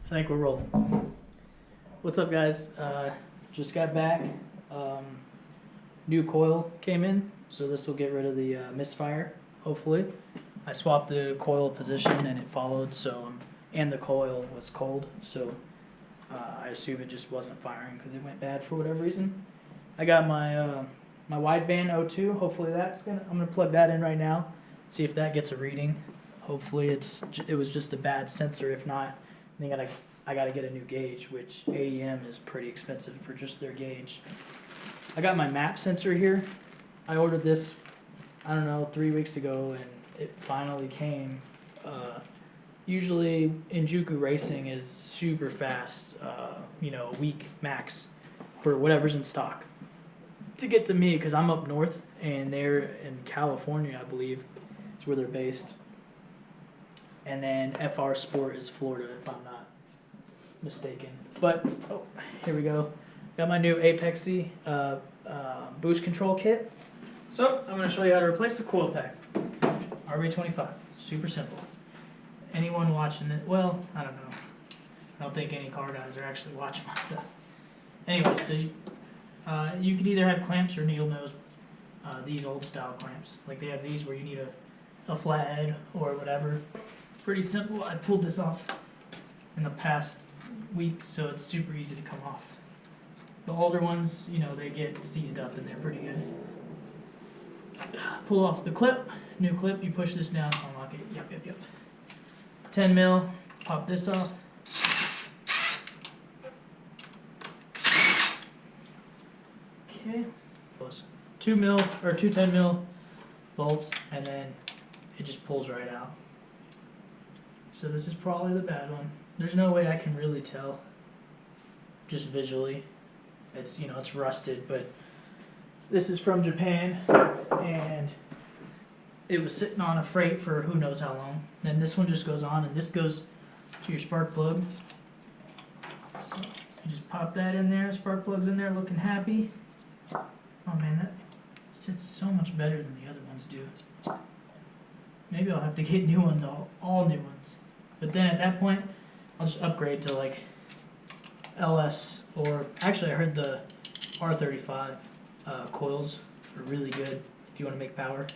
I think we're rolling. What's up, guys? Just got back. New coil came in, so this will get rid of the misfire, hopefully. I swapped the coil position and it followed, so and the coil was cold, so I assume it just wasn't firing because it went bad for whatever reason. I got my my wideband O2. Hopefully I'm gonna plug that in right now, see if that gets a reading. Hopefully it was just a bad sensor. If not, I gotta get a new gauge, which AEM is pretty expensive for just their gauge. I got my map sensor here. I ordered this, I don't know, 3 weeks ago, and it finally came. Usually Injuku racing is super fast, a week max for whatever's in stock. To get to me, because I'm up north and they're in California, I believe, is where they're based. And then FR Sport is Florida, if I'm not mistaken. But, here we go. Got my new Apexy boost control kit. So, I'm going to show you how to replace the coil pack. rb25. Super simple. Anyone watching it, well, I don't know. I don't think any car guys are actually watching my stuff. Anyway, so you could either have clamps or needle nose, these old style clamps. Like they have these where you need a flathead or whatever. Pretty simple. I pulled this off in the past week, so it's super easy to come off. The older ones, they get seized up and they're pretty good. Pull off the clip, new clip, you push this down, unlock it, yep. 10 mil, pop this off. Okay, 2 mil or 2 10 mil bolts, and then it just pulls right out. So this is probably the bad one. There's no way I can really tell just visually. It's it's rusted, but this is from Japan, and it was sitting on a freight for who knows how long. Then this one just goes on, and this goes to your spark plug. So you just pop that in there, spark plug's in there looking happy. Oh man, that sits so much better than the other ones do. Maybe I'll have to get new ones, all new ones. But then at that point, I'll just upgrade to like LS, or actually I heard the R35 coils are really good if you want to make power.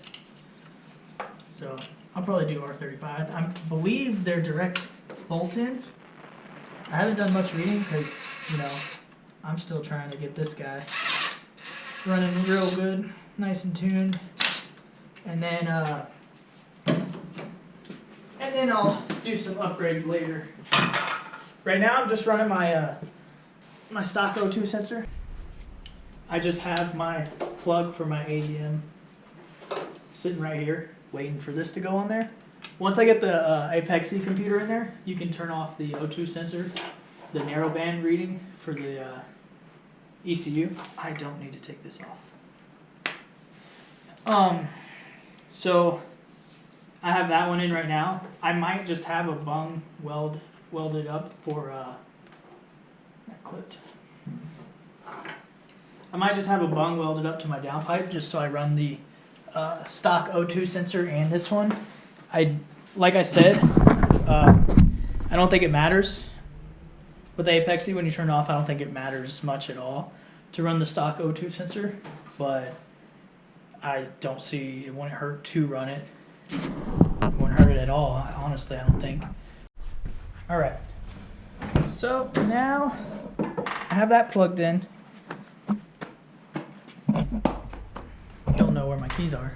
So I'll probably do R35. I believe they're direct bolt-in. I haven't done much reading because, I'm still trying to get this guy running real good, nice and tuned. And then I'll do some upgrades later. Right now I'm just running my my stock O2 sensor. I just have my plug for my AEM sitting right here, waiting for this to go on there. Once I get the Apexy computer in there, you can turn off the O2 sensor, the narrowband reading for the ECU. I don't need to take this off. So I have that one in right now. I might just have a bung welded up for that clipped. I might just have a bung welded up to my downpipe just so I run the stock O2 sensor and this one. Like I said, I don't think it matters with the Apexy when you turn it off. I don't think it matters much at all to run the stock O2 sensor, but I don't see it wouldn't hurt to run it. It wouldn't hurt it at all, honestly, I don't think. Alright, so now I have that plugged in. Don't know where my keys are.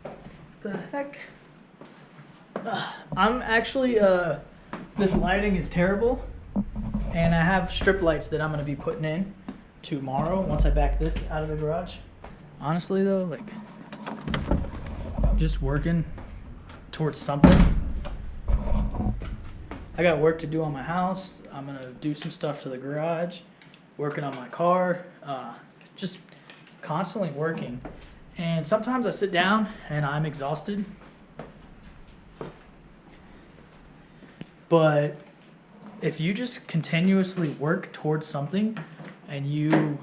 What the heck? I'm actually, this lighting is terrible, and I have strip lights that I'm going to be putting in tomorrow once I back this out of the garage. Honestly though, just working towards something. I got work to do on my house. I'm going to do some stuff to the garage, working on my car, just constantly working. And sometimes I sit down and I'm exhausted. But if you just continuously work towards something and you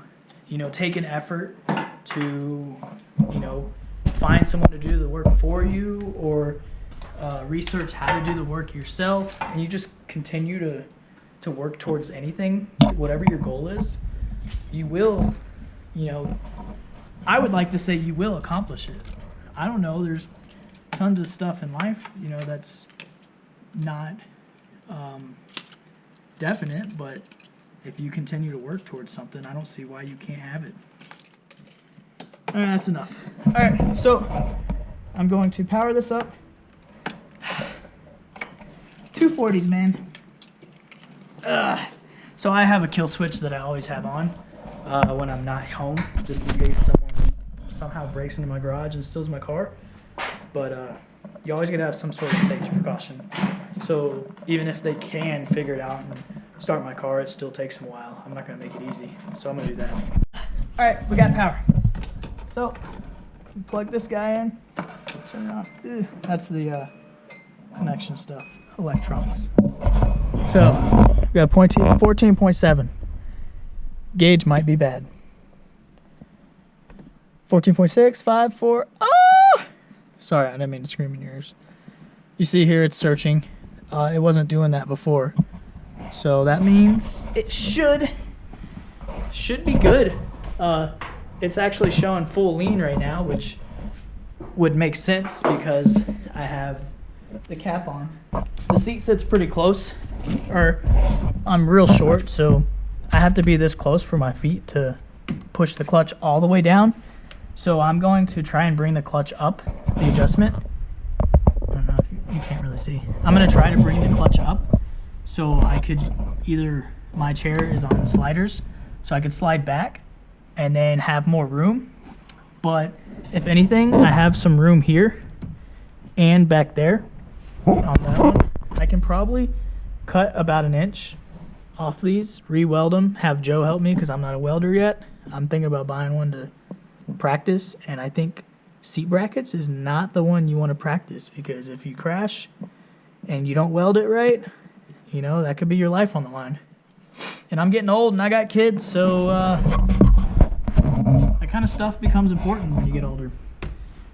take an effort to, find someone to do the work for you, or research how to do the work yourself, and you just continue to work towards anything, whatever your goal is, you will, you know, I would like to say you will accomplish it. I don't know, there's tons of stuff in life, you know, that's not definite, but if you continue to work towards something, I don't see why you can't have it. All right, that's enough. All right, so I'm going to power this up. 240s, man. So I have a kill switch that I always have on when I'm not home, just in case someone somehow breaks into my garage and steals my car. But you always gotta have some sort of safety precaution. So even if they can figure it out and start my car, it still takes them a while. I'm not gonna make it easy, so I'm gonna do that. All right, we got power. So plug this guy in. Turn it on. That's the connection stuff, electronics. So we got 14.7. Gauge might be bad. 14.6, 5, 4. Oh! Sorry, I didn't mean to scream in your ears. You see here it's searching. It wasn't doing that before. So that means it should be good. It's actually showing full lean right now, which would make sense because I have the cap on. The seat sits pretty close, or I'm real short, so I have to be this close for my feet to push the clutch all the way down. So I'm going to try and bring the clutch up, the adjustment. I don't know if you can't really see. I'm going to try to bring the clutch up so I could either, my chair is on sliders, so I could slide back and then have more room. But if anything, I have some room here and back there on that one. I can probably cut about 1 inch off these, re-weld them, have Joe help me because I'm not a welder yet. I'm thinking about buying one to practice, and I think seat brackets is not the one you want to practice, because if you crash and you don't weld it right, you know, that could be your life on the line. And I'm getting old and I got kids, so that kind of stuff becomes important when you get older.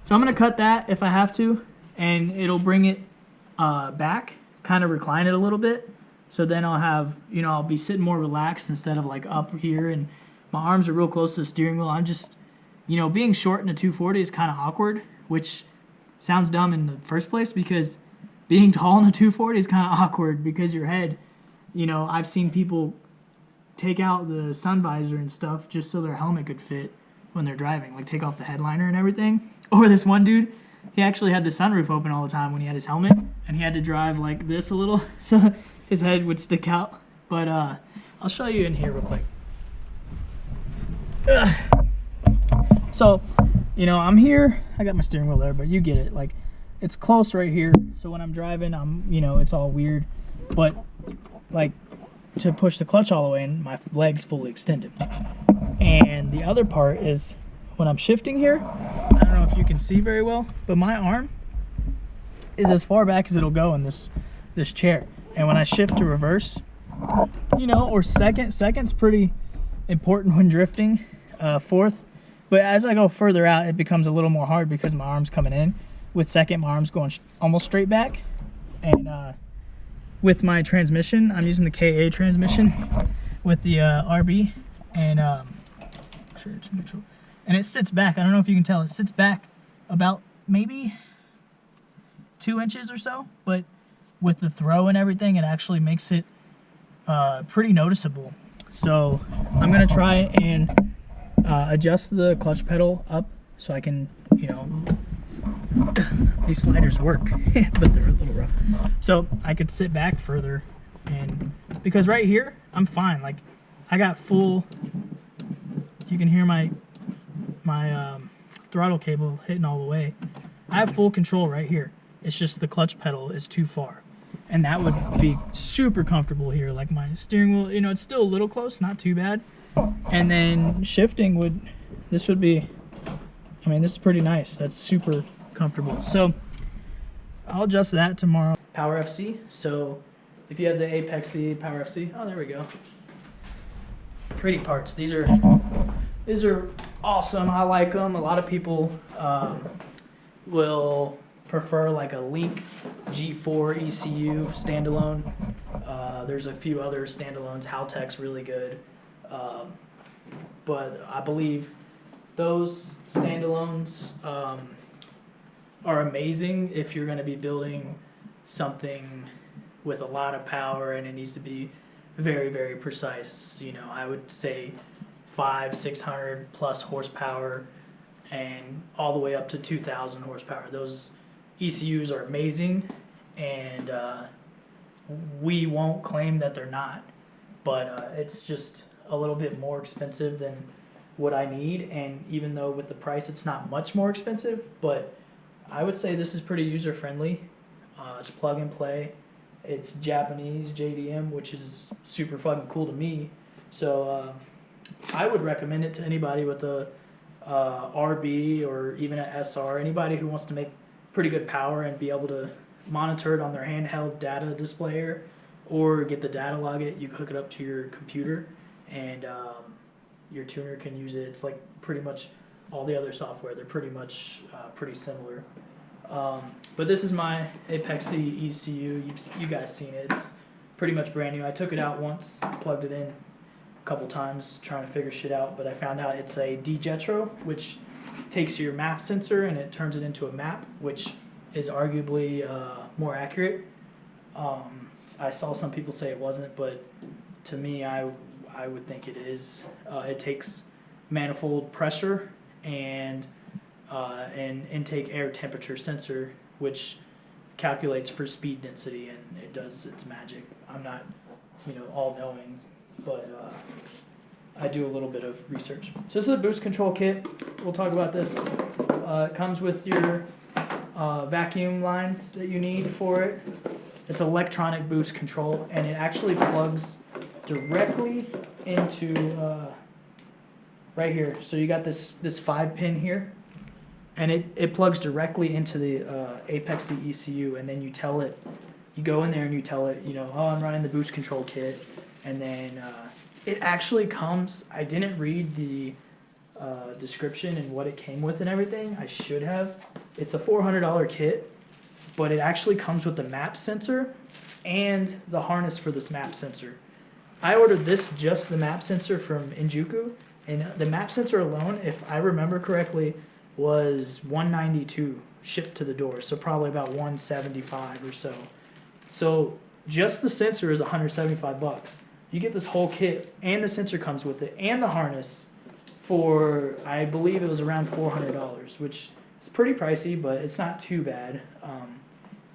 So I'm going to cut that if I have to, and it'll bring it back, kind of recline it a little bit. So then I'll have, you know, I'll be sitting more relaxed instead of like up here, and my arms are real close to the steering wheel. I'm just, you know, being short in a 240 is kind of awkward, which sounds dumb in the first place, because being tall in a 240 is kind of awkward because your head, you know, I've seen people take out the sun visor and stuff just so their helmet could fit when they're driving, like take off the headliner and everything. Or this one dude, he actually had the sunroof open all the time when he had his helmet, and he had to drive like this a little so his head would stick out. But I'll show you in here real quick. So, you know, I'm here, I got my steering wheel there, but you get it. Like, it's close right here, so when I'm driving, you know, it's all weird. But, like, to push the clutch all the way in, my leg's fully extended. And the other part is, when I'm shifting here, I don't know if you can see very well, but my arm is as far back as it'll go in this chair. And when I shift to reverse, you know, or second's pretty important when drifting, fourth. But as I go further out, it becomes a little more hard because my arm's coming in. With second, my arm's going almost straight back. And with my transmission, I'm using the KA transmission with the RB. And sure it's neutral. And it sits back. I don't know if you can tell. It sits back about maybe 2 inches or so. But with the throw and everything, it actually makes it pretty noticeable. So I'm going to try and adjust the clutch pedal up so I can, you know, these sliders work, but they're a little rough. So I could sit back further, and because right here, I'm fine. Like, I got full, you can hear my throttle cable hitting all the way. I have full control right here. It's just the clutch pedal is too far. And that would be super comfortable here. Like my steering wheel, you know, it's still a little close, not too bad. And then shifting this would be, I mean, this is pretty nice. That's super comfortable. So I'll adjust that tomorrow. Power FC. So if you have the Apex C, Power FC, oh, there we go. Pretty parts. These are awesome. I like them. A lot of people will prefer like a Link G4 ECU standalone. There's a few other standalones. Haltech's really good. But I believe those standalones are amazing if you're going to be building something with a lot of power and it needs to be very, very precise. You know, I would say 500-600 plus horsepower and all the way up to 2,000 horsepower. Those ECUs are amazing, and we won't claim that they're not, but it's just a little bit more expensive than what I need. And even though with the price it's not much more expensive, but I would say this is pretty user friendly. It's plug and play. It's Japanese JDM, which is super fucking cool to me. So I would recommend it to anybody with a RB or even an SR, anybody who wants to make pretty good power and be able to monitor it on their handheld data displayer, or get the data log it. You can hook it up to your computer, and your tuner can use it. It's like pretty much all the other software. They're pretty much pretty similar. But this is my Apexi ECU. You guys seen it. It's pretty much brand new. I took it out once, plugged it in a couple times trying to figure shit out, but I found out it's a DJetro, which takes your map sensor and it turns it into a map, which is arguably more accurate. I saw some people say it wasn't, but to me, I would think it is. It takes manifold pressure and an intake air temperature sensor, which calculates for speed density, and it does its magic. I'm not, all knowing, but I do a little bit of research. So this is a boost control kit. We'll talk about this. It comes with your vacuum lines that you need for it. It's electronic boost control, and it actually plugs directly into right here. So you got this 5-pin here, and it plugs directly into the Apexi ECU, and then you tell it, you go in there and you tell it, oh, I'm running the boost control kit, and then it actually comes, I didn't read the description and what it came with and everything. I should have. It's a $400 kit, but it actually comes with the map sensor and the harness for this map sensor. I ordered just the map sensor from Injuku, and the map sensor alone, if I remember correctly, was $192 shipped to the door, so probably about $175 or so. So just the sensor is $175. You get this whole kit, and the sensor comes with it, and the harness for, I believe it was around $400, which is pretty pricey, but it's not too bad.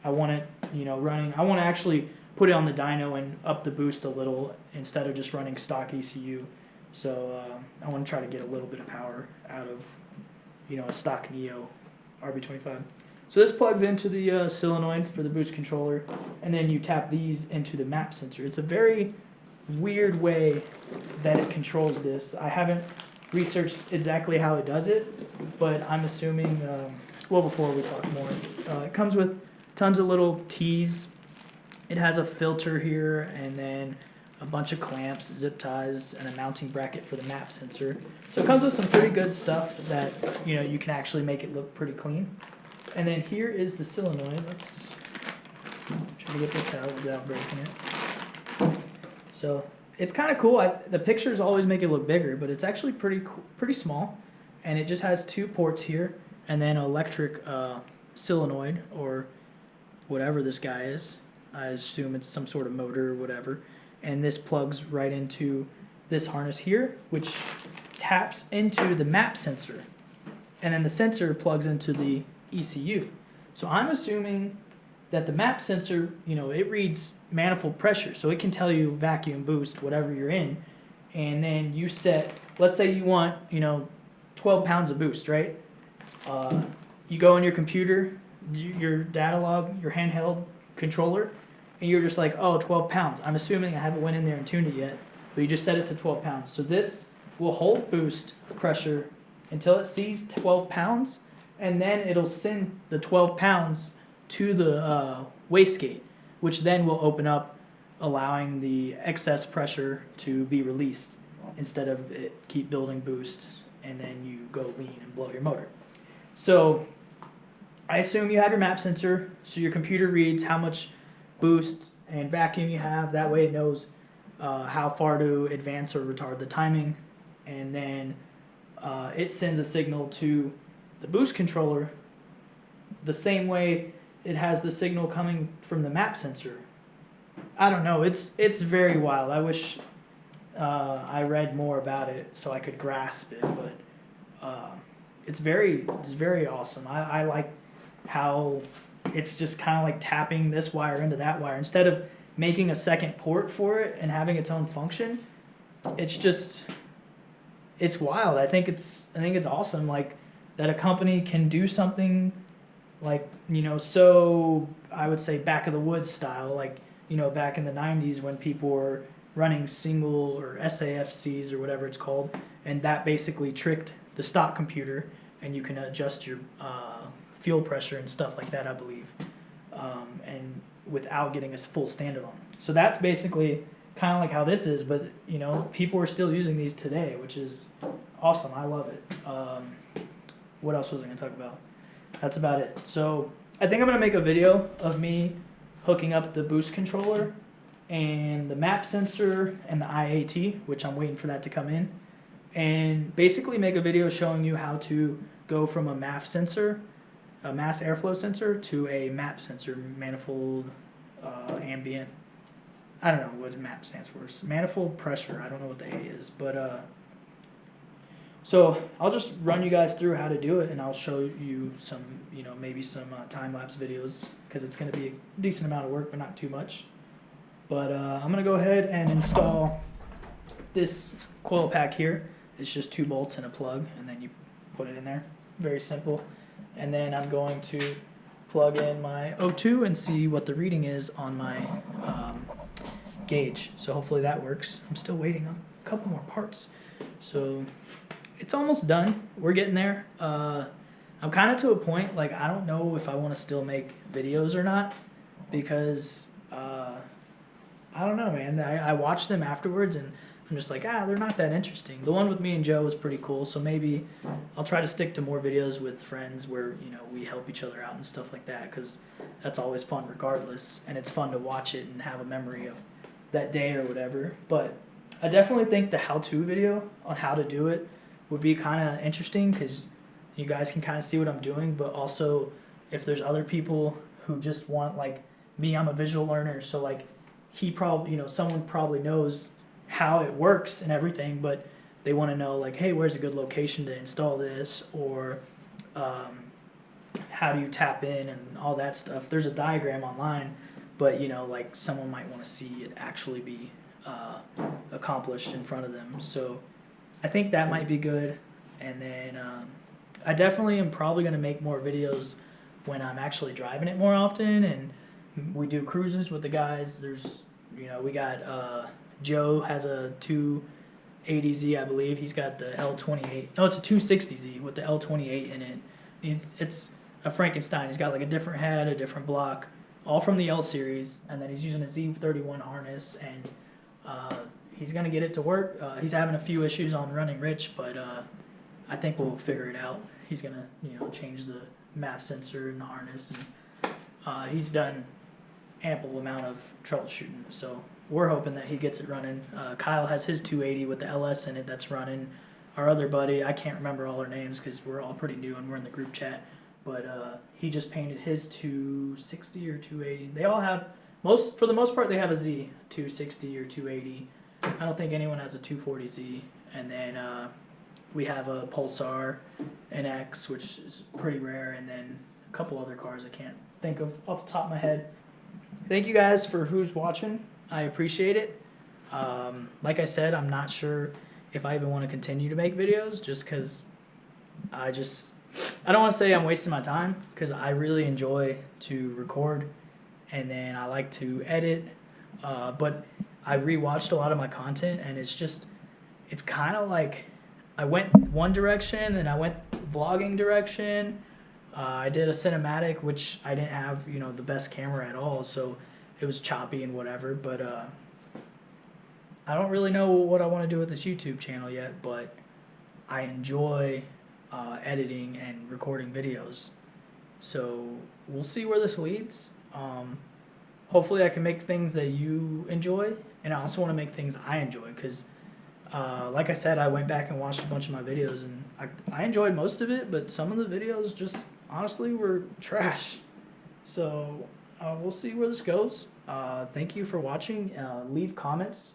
I want it, running. I want to actually put it on the dyno and up the boost a little instead of just running stock ECU. So I want to try to get a little bit of power out of, a stock Neo rb25. So this plugs into the solenoid for the boost controller, and then you tap these into the map sensor. It's a very weird way that it controls this. I haven't researched exactly how it does it, but I'm assuming, before we talk more, it comes with tons of little T's. It has a filter here, and then a bunch of clamps, zip ties, and a mounting bracket for the map sensor. So it comes with some pretty good stuff that, you can actually make it look pretty clean. And then here is the solenoid. Let's try to get this out without breaking it. So it's kind of cool. The pictures always make it look bigger, but it's actually pretty small. And it just has 2 ports here, and then electric solenoid, or whatever this guy is. I assume it's some sort of motor or whatever. And this plugs right into this harness here, which taps into the map sensor. And then the sensor plugs into the ECU. So I'm assuming that the map sensor, it reads manifold pressure, so it can tell you vacuum, boost, whatever you're in. And then you set, let's say you want, 12 pounds of boost, right? You go on your computer, your data log, your handheld controller, and you're just like, oh, 12 pounds. I'm assuming I haven't went in there and tuned it yet, but you just set it to 12 pounds. So this will hold boost pressure until it sees 12 pounds, and then it'll send the 12 pounds to the wastegate, which then will open up, allowing the excess pressure to be released instead of it keep building boost, and then you go lean and blow your motor. So I assume you have your map sensor, so your computer reads how much boost and vacuum you have. That way it knows how far to advance or retard the timing. And then it sends a signal to the boost controller the same way it has the signal coming from the map sensor. I don't know. It's very wild. I wish I read more about it so I could grasp it, but it's very awesome. I like how it's just kind of like tapping this wire into that wire instead of making a second port for it and having its own function. It's wild. I think it's awesome, like that a company can do something like, so I would say back of the woods style, like, back in the 90s when people were running single or SAFCs or whatever it's called, and that basically tricked the stock computer, and you can adjust your fuel pressure and stuff like that, I believe, and without getting a full standalone. So that's basically kind of like how this is, but people are still using these today, which is awesome. I love it. What else was I going to talk about? That's about it. So I think I'm going to make a video of me hooking up the boost controller and the map sensor and the IAT, which I'm waiting for that to come in, and basically make a video showing you how to go from a MAF sensor, a mass airflow sensor, to a MAP sensor, manifold ambient. I don't know what MAP stands for. It's manifold pressure. I don't know what the A is, but so I'll just run you guys through how to do it, and I'll show you some, maybe some time-lapse videos, because it's going to be a decent amount of work, but not too much. But I'm going to go ahead and install this coil pack here. It's just 2 bolts and a plug, and then you put it in there. Very simple. And then I'm going to plug in my O2 and see what the reading is on my gauge. So hopefully that works. I'm still waiting on a couple more parts. So it's almost done. We're getting there. I'm kind of to a point, like, I don't know if I want to still make videos or not, because I don't know, man. I watch them afterwards, and I'm just like, they're not that interesting. The one with me and Joe was pretty cool, so maybe I'll try to stick to more videos with friends where, we help each other out and stuff like that, because that's always fun regardless, and it's fun to watch it and have a memory of that day or whatever. But I definitely think the how-to video on how to do it would be kind of interesting, because you guys can kind of see what I'm doing, but also if there's other people who just want, like me, I'm a visual learner, so like he probably, someone probably knows how it works and everything, but they want to know, like, hey, where's a good location to install this, or how do you tap in and all that stuff. There's a diagram online, but like someone might want to see it actually be accomplished in front of them. So I think that might be good. And then I definitely am probably going to make more videos when I'm actually driving it more often, and we do cruises with the guys. There's, we got Joe has a 280Z, I believe. He's got the L28. No, it's a 260Z with the L28 in it. It's a Frankenstein. He's got like a different head, a different block, all from the L series, and then he's using a Z31 harness, and he's gonna get it to work. He's having a few issues on running rich, but I think we'll figure it out. He's gonna, change the map sensor and the harness, and he's done ample amount of troubleshooting. So we're hoping that he gets it running. Kyle has his 280 with the LS in it that's running. Our other buddy, I can't remember all our names because we're all pretty new and we're in the group chat, but he just painted his 260 or 280. They all have, for the most part, they have a Z 260 or 280. I don't think anyone has a 240Z. And then we have a Pulsar NX, which is pretty rare, and then a couple other cars I can't think of off the top of my head. Thank you guys for who's watching. I appreciate it. Like I said, I'm not sure if I even want to continue to make videos, just because I don't want to say I'm wasting my time, because I really enjoy to record, and then I like to edit, but I rewatched a lot of my content, and it's kind of like I went one direction, and I went vlogging direction. I did a cinematic, which I didn't have, the best camera at all, so it was choppy and whatever, but I don't really know what I want to do with this YouTube channel yet, but I enjoy editing and recording videos. So we'll see where this leads. Hopefully I can make things that you enjoy, and I also want to make things I enjoy, because like I said, I went back and watched a bunch of my videos, and I enjoyed most of it, but some of the videos just honestly were trash. So we'll see where this goes. Thank you for watching. Leave comments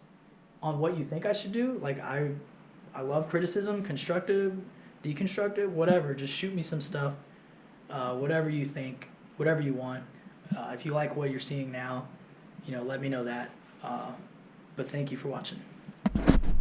on what you think I should do. Like, I love criticism, constructive, deconstructive, whatever. Just shoot me some stuff. Whatever you think, whatever you want. If you like what you're seeing now, let me know that. But thank you for watching.